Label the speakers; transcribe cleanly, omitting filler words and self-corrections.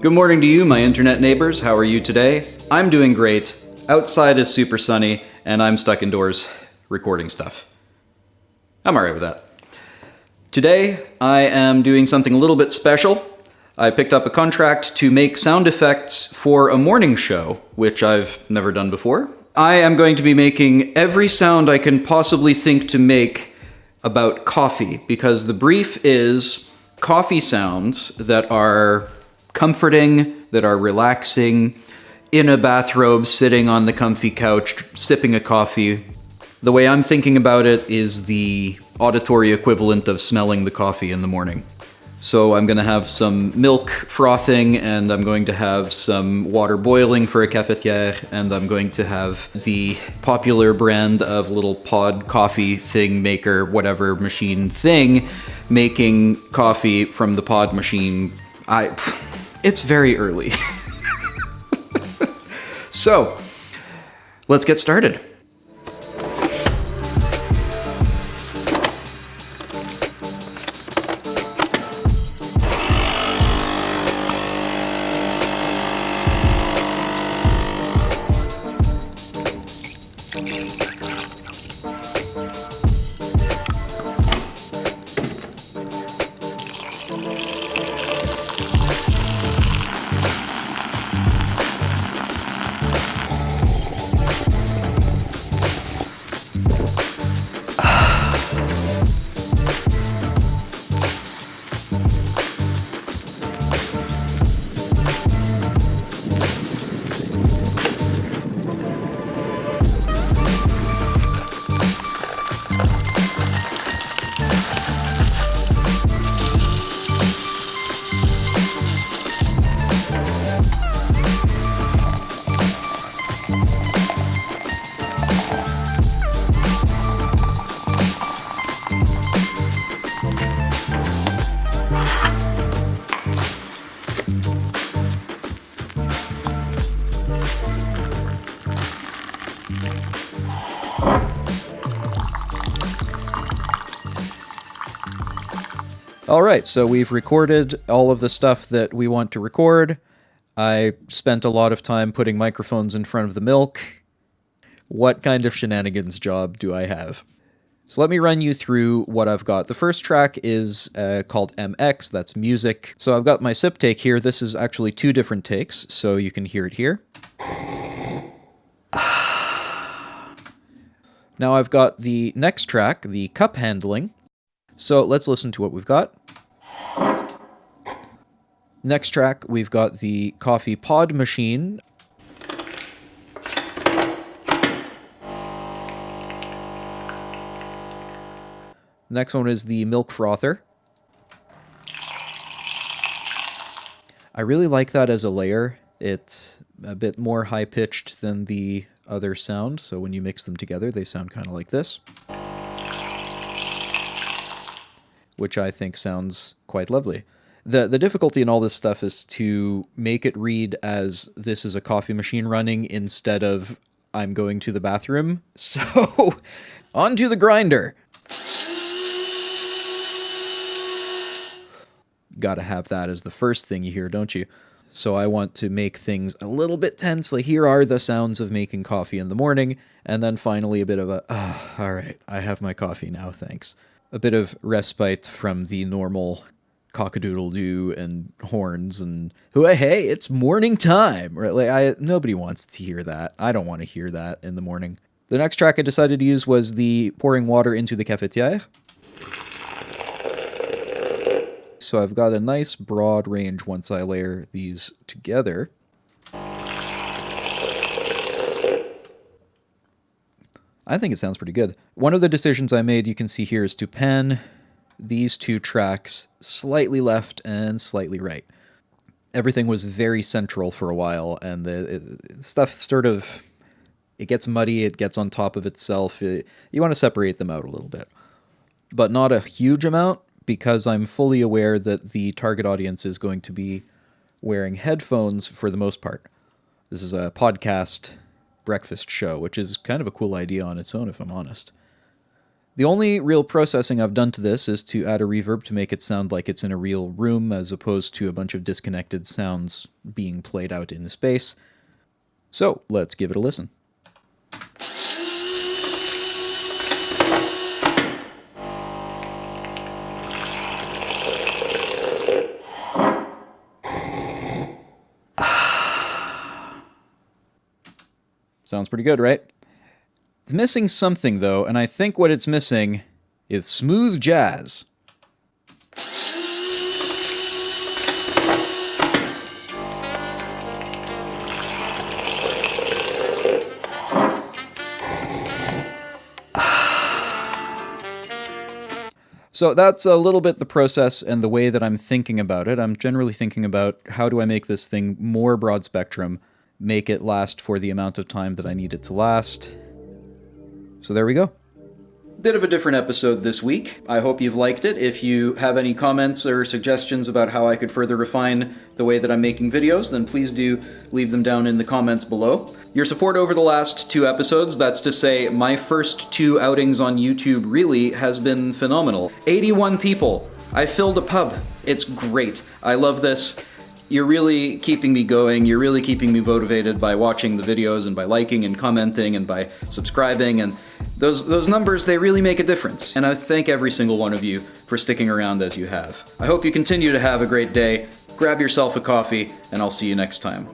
Speaker 1: Good morning to you, my internet neighbors. How are you today? I'm doing great. Outside is super sunny, and I'm stuck indoors recording stuff. I'm alright with that. Today, I am doing something a little bit special. I picked up a contract to make sound effects for a morning show, which I've never done before. I am going to be making every sound I can possibly think to make about coffee, because the brief is coffee sounds that are comforting, that are relaxing, in a bathrobe, sitting on the comfy couch, sipping a coffee. The way I'm thinking about it is the auditory equivalent of smelling the coffee in the morning. So I'm going to have some milk frothing, and I'm going to have some water boiling for a cafetière, and I'm going to have the popular brand of little pod coffee thing maker, whatever machine thing, making coffee from the pod machine. It's very early. So, let's get started. All right, so we've recorded all of the stuff that we want to record. I spent a lot of time putting microphones in front of the milk. What kind of shenanigans job do I have? So let me run you through what I've got. The first track is called MX, that's music. So I've got my sip take here. This is actually two different takes, so you can hear it here. Now I've got the next track, the cup handling. So let's listen to what we've got. Next track, we've got the coffee pod machine. Next one is the milk frother. I really like that as a layer. It's a bit more high-pitched than the other sound, so when you mix them together, they sound kind of like this, which I think sounds quite lovely. The difficulty in all this stuff is to make it read as this is a coffee machine running instead of I'm going to the bathroom. So, onto the grinder. Gotta have that as the first thing you hear, don't you? So I want to make things a little bit tense, like here are the sounds of making coffee in the morning, and then finally a bit of a, all right, I have my coffee now, thanks. A bit of respite from the normal cock-a-doodle-doo and horns and, hey, it's morning time! Right? Like, nobody wants to hear that. I don't want to hear that in the morning. The next track I decided to use was the pouring water into the cafetière. So I've got a nice broad range once I layer these together. I think it sounds pretty good. One of the decisions I made, you can see here, is to pan these two tracks slightly left and slightly right. Everything was very central for a while, and the stuff sort of, it gets muddy, it gets on top of itself. You want to separate them out a little bit. But not a huge amount, because I'm fully aware that the target audience is going to be wearing headphones for the most part. This is a podcast breakfast show, which is kind of a cool idea on its own, if I'm honest.
Speaker 2: The only real processing I've done to this is to add a reverb to make it sound like it's in a real room as opposed to a bunch of disconnected sounds being played out in space. So let's give it a listen. Sounds pretty good, right? It's missing something, though, and I think what it's missing is smooth jazz. So that's a little bit the process and the way that I'm thinking about it. I'm generally thinking about how do I make this thing more broad spectrum, make it last for the amount of time that I need it to last. So there we go.
Speaker 1: Bit of a different episode this week. I hope you've liked it. If you have any comments or suggestions about how I could further refine the way that I'm making videos, then please do leave them down in the comments below. Your support over the last 2 episodes, that's to say my first 2 outings on YouTube, really has been phenomenal. 81 people. I filled a pub. It's great. I love this. You're really keeping me going, you're really keeping me motivated by watching the videos and by liking and commenting and by subscribing, and those numbers, they really make a difference. And I thank every single one of you for sticking around as you have. I hope you continue to have a great day, grab yourself a coffee, and I'll see you next time.